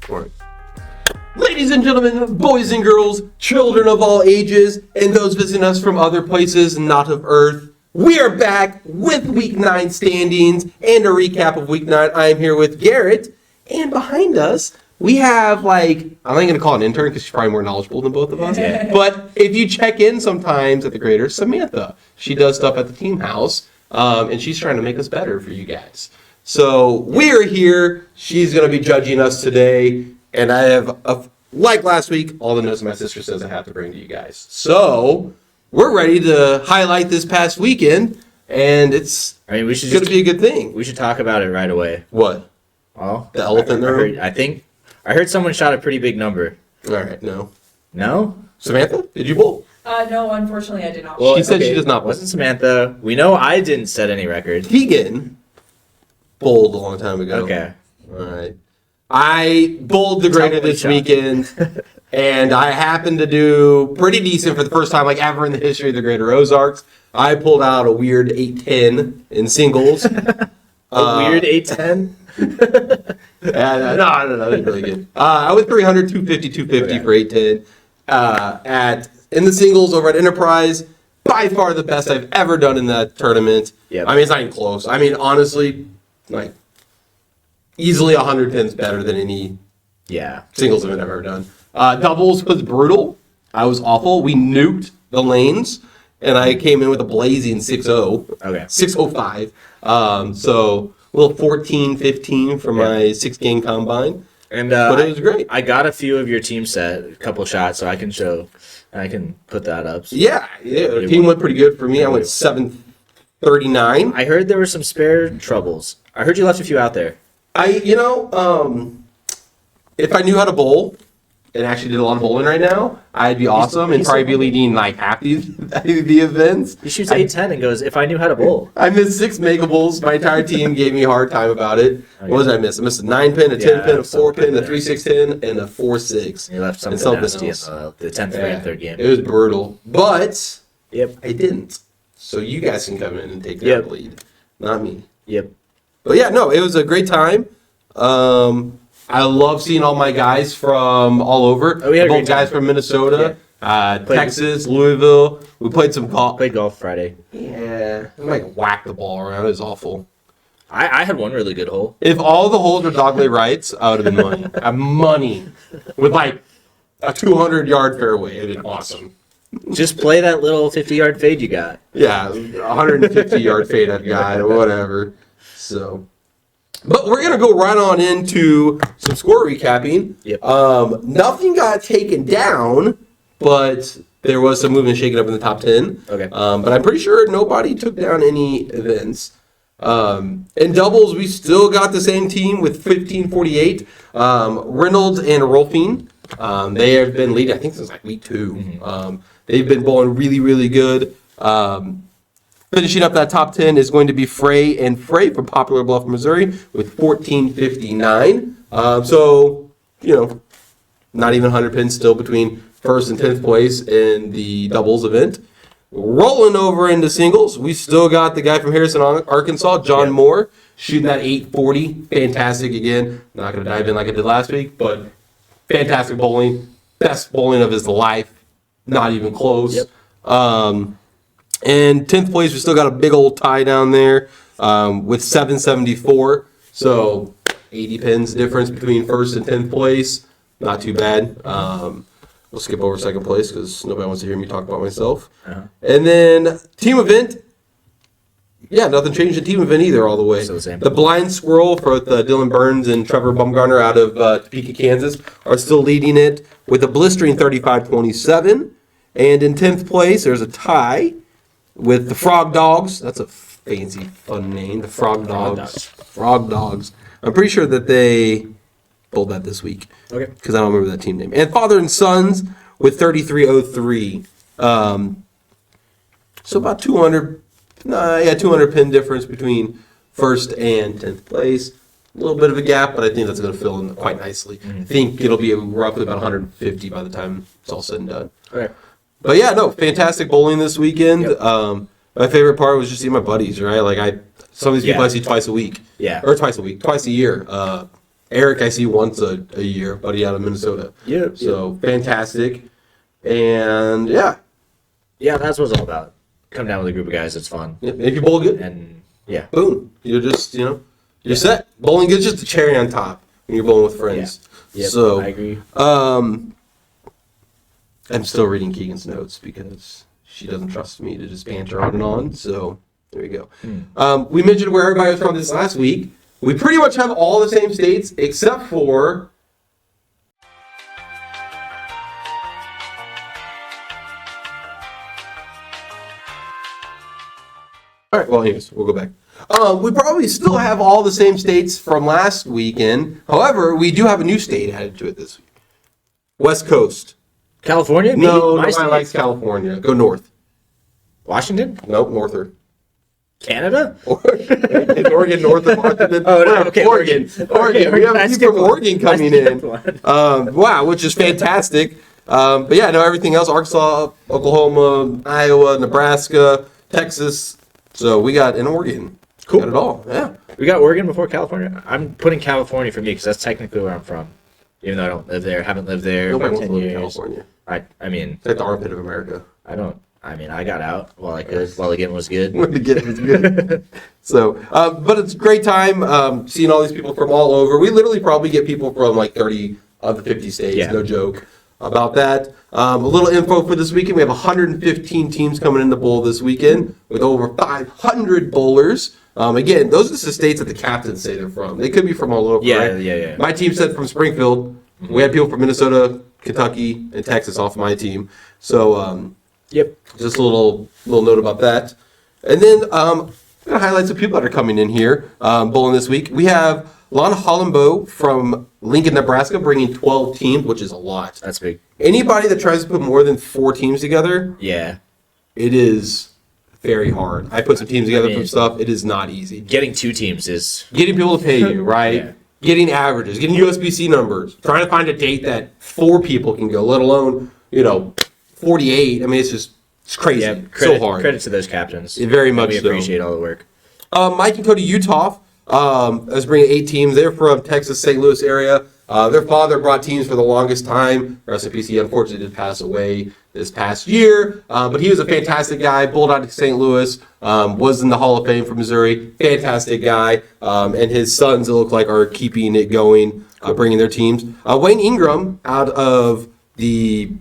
All right. Ladies and gentlemen, boys and girls, children of all ages, and those visiting us from other places not of Earth, we are back with Week 9 standings and a recap of Week 9. I am here with Garrett, and behind us, we have, like, I'm not going to call it an intern because she's probably more knowledgeable than both of us, but if you check in sometimes at the Creator, Samantha, she does stuff at the team house, and she's trying to make us better for you guys. So we're here. She's going to be judging us today. And I have, like last week, all the notes my sister says I have to bring to you guys. So we're ready to highlight this past weekend, and it's going to be a good thing. We should talk about it right away. What? Well, the elephant in the room? I heard someone shot a pretty big number. All right, no. No? Samantha, did you bowl? No, unfortunately I did not. Well, she said she does not bowl. Wasn't Samantha. We know I didn't set any record. Keegan bowled a long time ago. Okay. All right. I bowled the Greater this weekend, and I happened to do pretty decent for the first time like ever in the history of the Greater Ozarks. I pulled out a weird 810 in singles. Weird 810? No, it's really good. I was 300, 250, 250 for 810. In the singles over at Enterprise, by far the best I've ever done in that tournament. Yep. I mean, it's not even close. I mean, honestly, like, easily 100 pins better than any singles I've ever done. Doubles was brutal. I was awful. We nuked the lanes, and I came in with a blazing 6-0. Okay. 605. So a little 14-15 for my 6-game combine. And but it was great. I got a few of your team set, a couple shots, so I can put that up. So the team went pretty good for me. I went 739. I heard there were some spare troubles. I heard you left a few out there. If I knew how to bowl and actually did a lot of bowling right now, I'd be awesome and probably be leading like half the events. He shoots 810 and goes, if I knew how to bowl. I missed 6 mega bowls. My entire team gave me a hard time about it. Okay. What did I miss? I missed a 9-pin, a 10-pin, a 4-pin, a 3-6-10, and a 4-6. You left something nasty in the 10th and 3rd game. It was brutal. But I didn't. So you guys can come in and take that lead. Not me. Yep. But yeah, no, it was a great time. I love seeing all my guys from all over. Oh, we had both guys from Minnesota, Texas, Louisville. We played some golf. Played golf Friday. Yeah, I like whacked the ball around. It was awful. I had one really good hole. If all the holes were dogleg rights, I would have been money. I'm money with like a 200-yard fairway. It'd been awesome. Just play that little 50-yard fade you got. Yeah, 150-yard fade I've got or whatever. So. But we're going to go right on into some score recapping. Yep. Nothing got taken down, but there was some movement shaken up in the top 10. Okay. But I'm pretty sure nobody took down any events. In doubles, we still got the same team with 1548. Reynolds and Rolfing, they have been leading, I think since like week 2. Mm-hmm. They've been bowling really, really good. Finishing up that top 10 is going to be Frey from Poplar Bluff, Missouri with 1459. So, not even 100 pins still between first and 10th place in the doubles event. Rolling over into singles, we still got the guy from Harrison, Arkansas, John Moore, shooting that 840. Fantastic again. Not going to dive in like I did last week, but fantastic bowling. Best bowling of his life. Not even close. Yep. And 10th place, we still got a big old tie down there with 774. So 80 pins difference between first and 10th place. Not too bad. We'll skip over second place because nobody wants to hear me talk about myself. Uh-huh. And then team event. Yeah, nothing changed in team event either all the way. Still the same. The Blind Squirrel for Dylan Burns and Trevor Bumgarner out of Topeka, Kansas are still leading it with a blistering 35-27. And in 10th place, there's a tie with the Frog Dogs. That's a fancy, fun name. The Frog Dogs. Frog Dogs. I'm pretty sure that they bowled that this week. Okay. Because I don't remember that team name. And Father and Sons with 3303. So about 200 pin difference between first and 10th place. A little bit of a gap, but I think that's going to fill in quite nicely. I think it'll be roughly about 150 by the time it's all said and done. Okay. But yeah, no, fantastic bowling this weekend. Yep. My favorite part was just seeing my buddies, right? Like some of these people I see twice a week. Yeah. Or twice a year. Eric, I see once a year, buddy out of Minnesota. Yep. So fantastic. And yeah. Yeah, that's what it's all about. Come down with a group of guys. It's fun. If you bowl good, And yeah. boom. You're just, you're set. Bowling good's just the cherry on top when you're bowling with friends. Yep, So, I agree. I'm still reading Keegan's notes because she doesn't trust me to just banter on and on. So there you go. We mentioned where everybody was from this last week. We pretty much have all the same states except for all right, well, anyways, we'll go back. We probably still have all the same states from last weekend. However, we do have a new state added to it this week. West Coast. California? No, My nobody state? likes California. Go north. Washington? Nope, norther. Canada? Is Oregon north of Washington? Oh, no, okay, Oregon. Oregon. We have I people skipped from one. Oregon I coming skipped in. one. Wow, which is fantastic. But yeah, no, everything else, Arkansas, Oklahoma, Iowa, Nebraska, Texas. So we got in Oregon. Cool. Got it all, yeah. We got Oregon before California? I'm putting California for me because that's technically where I'm from. Even though I don't live there, haven't lived there Nobody for wants 10 to live in years. California. I mean, It's like the armpit of America. I got out while I could, while the game was good. When the game was good. So, but it's a great time seeing all these people from all over. We literally probably get people from like 30 of the 50 states, Yeah. no joke about that. A little info for this weekend. We have 115 teams coming in the bowl this weekend with over 500 bowlers. Again, those are the states that the captains say they're from. They could be from all over, Yeah, right? yeah. My team said from Springfield. We had people from Minnesota, Kentucky, and Texas off my team. So, Yep. just a little note about that. And then I'm going to highlight some people that are coming in here bowling this week. We have Lon Hollenbo from Lincoln, Nebraska, bringing 12 teams, which is a lot. That's big. Anybody that tries to put more than 4 teams together, Yeah. it is very hard. I put some teams together I mean- from stuff. It is not easy. Getting 2 teams is Getting people to pay you, right? Yeah. Getting averages, getting USBC numbers, trying to find a date that 4 people can go, let alone, 48. I mean, it's crazy. yeah, So hard. Credit to those captains. Very much We so. appreciate all the work. Mike and Cody Uthoff is bringing 8 teams. They're from Texas, St. Louis area. Their father brought teams for the longest time. Rest in peace. He unfortunately did pass away this past year. But he was a fantastic guy. Bowled out of St. Louis. Was in the Hall of Fame for Missouri. Fantastic guy. And his sons, it look like, are keeping it going, bringing their teams. Wayne Ingram out of the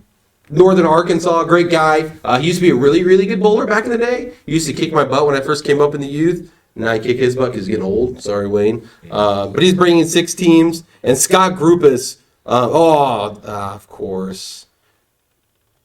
Northern Arkansas, great guy. He used to be a really, really good bowler back in the day. He used to kick my butt when I first came up in the youth. Now I kick his butt because he's getting old. Sorry, Wayne. But he's bringing 6 teams. And Scott Grupus, of course.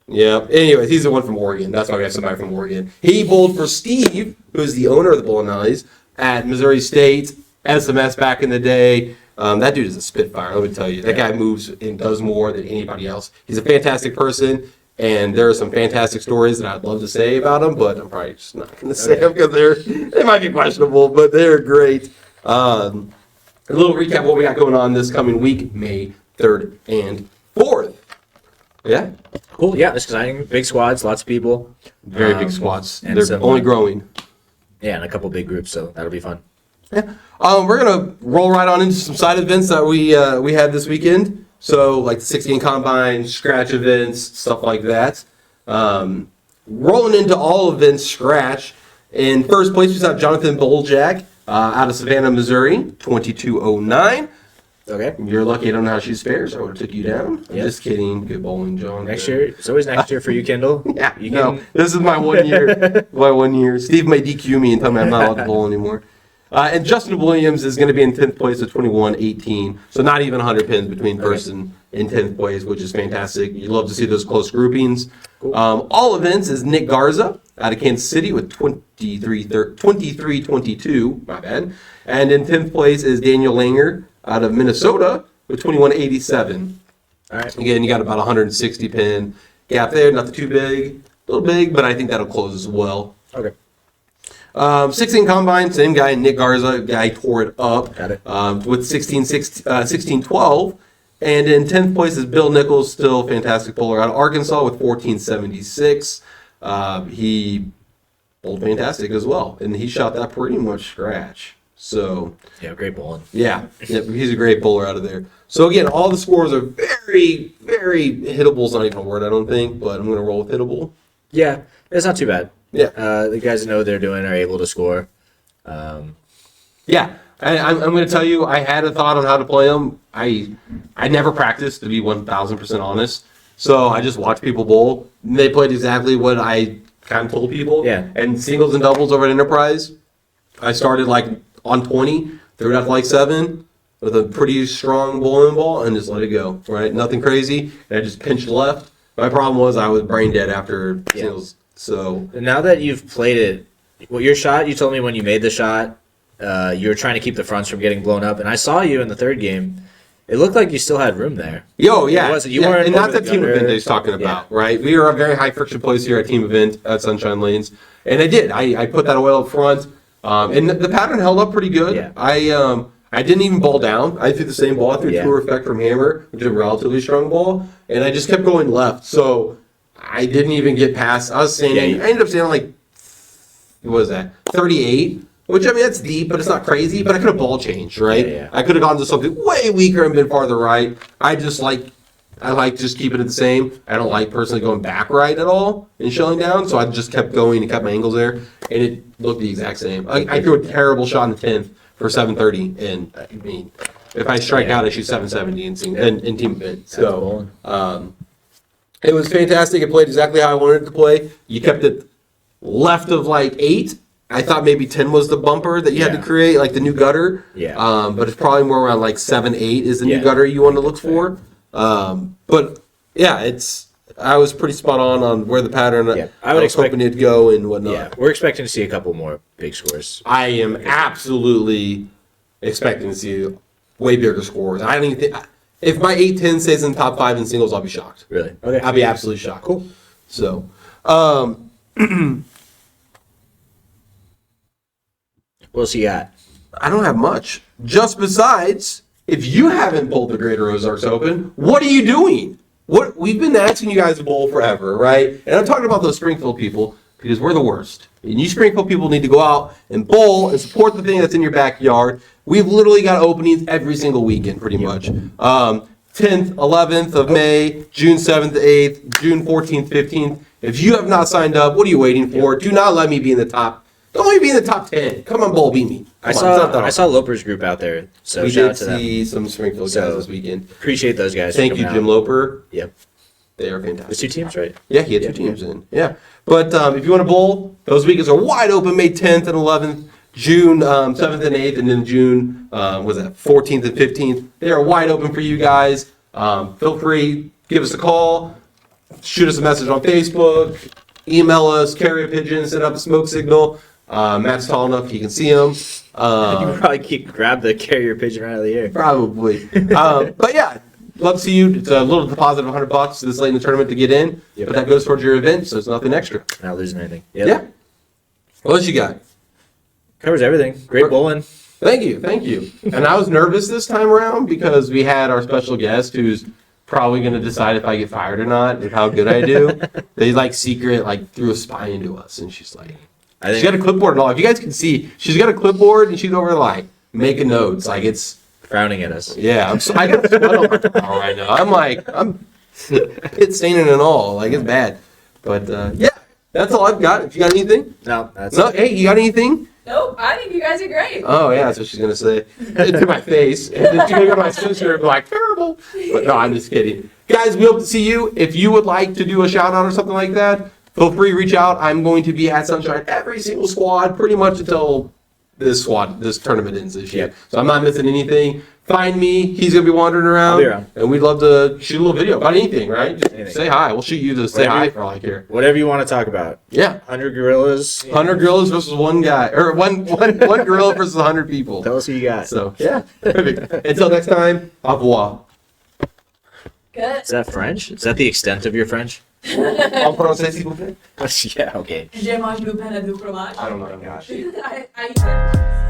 Yeah. Anyways, he's the one from Oregon. That's why we have somebody from Oregon. He bowled for Steve, who's the owner of the Bowling Alleys, at Missouri State, SMS back in the day. That dude is a spitfire, let me tell you. That guy moves and does more than anybody else. He's a fantastic person, and there are some fantastic stories that I'd love to say about him, but I'm probably just not going to say them because they might be questionable, but they're great. A little recap of what we got going on this coming week, May 3rd and 4th. Yeah, Cool. Yeah, it's exciting. Big squads, lots of people. very big squads. and They're some, only growing. Yeah, and a couple big groups, so that'll be fun. Yeah. We're gonna roll right on into some side events that we had this weekend. So like the 16 combine, scratch events, stuff like that. Rolling into all events, scratch. In first place, we have Jonathan Boljack out of Savannah, Missouri, 2209. Okay. You're lucky I don't know how she spares. I would have took you down. I'm Yep. just kidding. Good bowling, John. Next year, it's always next year for you, Kendall. Yeah, You no, can, this is my 1 year. My 1 year. Steve may DQ me and tell me I'm not allowed to bowl anymore. And Justin Williams is going to be in 10th place at 21-18. So not even 100 pins between first and 10th place, which is fantastic. You'd love to see those close groupings. Cool. All events is Nick Garza out of Kansas City with 23-22. My bad. And in 10th place is Daniel Langer out of Minnesota with 21-87. all right. Again, you got about 160 pin gap there. Nothing too big. A little big, but I think that'll close as well. Okay. 16 combine, same guy, Nick Garza, guy tore it up. Got it. With 16-12. And in 10th place is Bill Nichols, still fantastic bowler out of Arkansas with 1476. He bowled fantastic as well. And he shot that pretty much scratch. So Yeah, great bowling. yeah, he's a great bowler out of there. So again, all the scores are very, very hittable. Is not even a word, I don't think, but I'm going to roll with hittable. Yeah, it's not too bad. Yeah. The guys that know what they're doing are able to score. Yeah, I'm going to tell you, I had a thought on how to play them. I never practiced, to be 1,000% honest. So I just watched people bowl. And they played exactly what I kind of told people. Yeah. And singles and doubles over at Enterprise, I started like on 20, threw it out to like 7 with a pretty strong bowling ball and just let it go. Right, nothing crazy. And I just pinched left. My problem was I was brain dead after singles. So Now that you've played it, well, your shot, you told me when you made the shot, you were trying to keep the fronts from getting blown up. And I saw you in the third game. It looked like you still had room there. Yo, yeah. It wasn't- you yeah. weren't And over that's the a team gutter. event that he's talking about, right? We are a very high friction place here at team event at Sunshine Lanes. And I did. I put that oil up front. And the pattern held up pretty good. Yeah. I didn't even ball down. I threw the same ball. I threw Yeah. Tour Effect from Hammer, which is a relatively strong ball. And I just kept going left. So I didn't even get past. I was standing. Yeah. I ended up standing like, what was that? 38. Which, I mean, that's deep, but it's not crazy. But I could have ball changed, right? Yeah. I could have gone to something way weaker and been farther right. I like just keeping it the same. I don't like personally going back right at all and shelling down. So I just kept going and kept my angles there. And it looked the exact same. I threw a terrible shot in the 10th for 730. And I mean, if I strike out, I shoot 770 in team event. So it was fantastic. It played exactly how I wanted it to play. You kept it left of like 8. I thought maybe 10 was the bumper that you had to create, like the new gutter. Yeah. But it's probably more around like 7, 8 is the new Yeah. gutter you want to look for. But yeah, I was pretty spot on where the pattern Yeah. I was hoping it'd go and whatnot. Yeah, we're expecting to see a couple more big scores. I am absolutely expecting to see way bigger scores. I don't even think if my 8-10 stays in the top 5 in singles, I'll be shocked. Really? Okay. I'll be absolutely shocked. Cool. So, What else you got? I don't have much. Just besides, if you haven't bowled the Greater Ozarks Open, what are you doing? What we've been asking you guys to bowl forever, right? And I'm talking about those Springfield people because we're the worst. And you Springfield people need to go out and bowl and support the thing that's in your backyard. We've literally got openings every single weekend, pretty much. 10th, 11th of May, June 7th, 8th, June 14th, 15th. If you have not signed up, what are you waiting for? Do not let me be in the top. Don't let me be in the top 10. Come on, bowl, beat me. I saw Loper's group out there, so We shout did out to them. see some Springfield guys So, this weekend. Appreciate those guys. Thank for you, coming Jim out. Loper. Yep. They are There's fantastic. 2 teams, right? Yeah, he had 2 teams in. Yeah. But if you want to bowl, those weekends are wide open, May 10th and 11th, June 7th and 8th, and then June, 14th and 15th. They are wide open for you guys. Feel free, give us a call, shoot us a message on Facebook, email us, carry a pigeon, set up a smoke signal. Matt's tall enough, you can see him. you probably grab the carrier pigeon right out of the air. Probably. But yeah, love to see you. It's a little deposit of $100 this late in the tournament to get in, Yep. but that goes towards your event, so it's nothing extra. Not losing anything. Yep. Yeah. What else you got? Covers everything. Great bowling. Thank you. And I was nervous this time around because we had our special guest who's probably going to decide if I get fired or not and how good I do. They threw a spy into us, and she's like, she's got a clipboard and all. If you guys can see, she's got a clipboard and she's over there like making notes. Like it's frowning at us. Yeah, I got sweat on my brow right now. It's staining and all. Like it's bad. But yeah, that's all I've got. If you got anything? No, that's Hey, you got anything? Nope, I think you guys are great. Oh yeah, that's what she's gonna say to my face. And then she's gonna go to my sister and be like, terrible. But no, I'm just kidding. Guys, we hope to see you. If you would like to do a shout out or something like that, feel free to reach out. I'm going to be at Sunshine every single squad pretty much until this tournament ends this year. Yep. So I'm not missing anything. Find me. He's gonna be wandering around. I'll be around. And we'd love to shoot a little video about anything, right? Just Anything. say hi. We'll shoot you to say hi for all I care. Whatever you want to talk about. Yeah. 100 gorillas. 100 gorillas versus one guy, or one gorilla versus 100 people. Tell us who you got. So yeah, perfect. Until next time, au revoir. Good. Is that French? Is that the extent of your French? En français, s'il vous plaît. Yeah, okay. Je mange du pain et du fromage. I don't know. Gosh. I